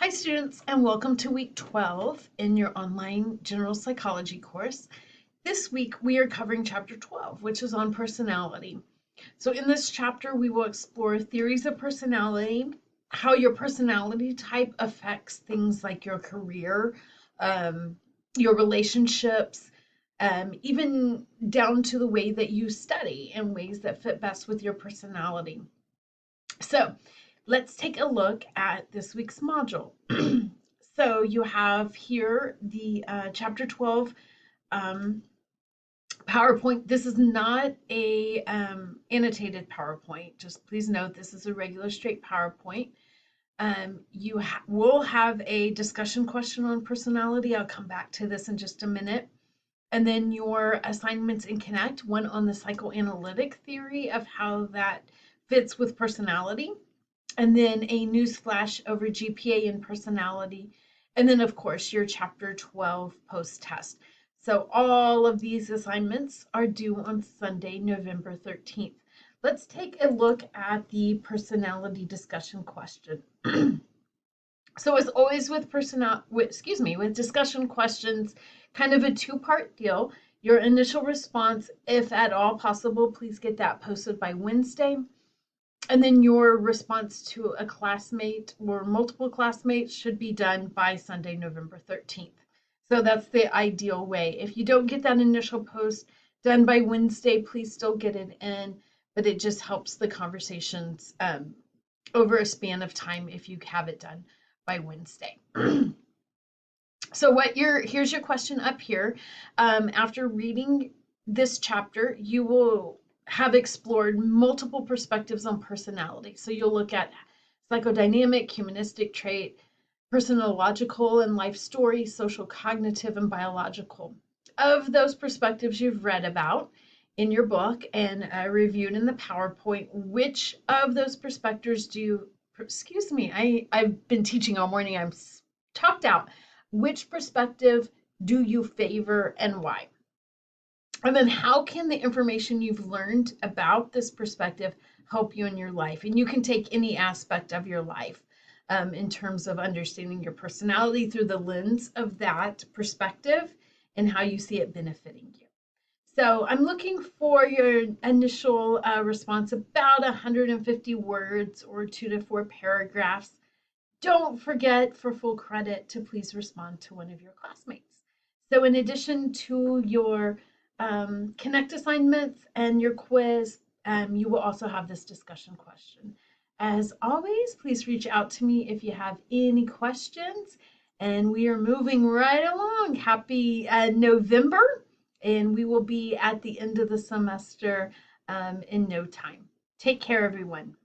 Hi students, and welcome to week 12 in your online general psychology course. This week we are covering chapter 12, which is on personality. So in this chapter we will explore theories of personality, how your personality type affects things like your career, um, your relationships, even down to the way that you study and ways that fit best with your personality. So let's take a look at this week's module. So you have here the chapter 12 um, PowerPoint. This is not a annotated PowerPoint. Just please note this is a regular straight PowerPoint. You will have a discussion question on personality. I'll come back to this in just a minute. And then your assignments in Connect, one on the psychoanalytic theory of how that fits with personality, and then a news flash over GPA and personality, and then of course your chapter 12 post test. So all of these assignments are due on Sunday, November 13th. Let's take a look at the personality discussion question. So as always with with discussion questions, kind of a two-part deal. Your initial response, if at all possible, please get that posted by Wednesday. And then your response to a classmate or multiple classmates should be done by Sunday, November 13th. So that's the ideal way. If you don't get that initial post done by Wednesday, please still get it in, but it just helps the conversations over a span of time if you have it done by Wednesday. So here's your question up here. After reading this chapter, you will have explored multiple perspectives on personality. So you'll look at psychodynamic, humanistic trait, personological and life story, social cognitive, and biological. Of those perspectives you've read about in your book and reviewed in the PowerPoint, which of those perspectives excuse me, I've been teaching all morning, I'm talked out. Which perspective do you favor and why? And then how can the information you've learned about this perspective help you in your life? And you can take any aspect of your life in terms of understanding your personality through the lens of that perspective and how you see it benefiting you. So I'm looking for your initial response, about 150 words or 2 to 4 paragraphs. Don't forget, for full credit, to please respond to one of your classmates. So in addition to your Connect assignments and your quiz, you will also have this discussion question. As always, please reach out to me if you have any questions. And we are moving right along. Happy November, and we will be at the end of the semester in no time. Take care, everyone.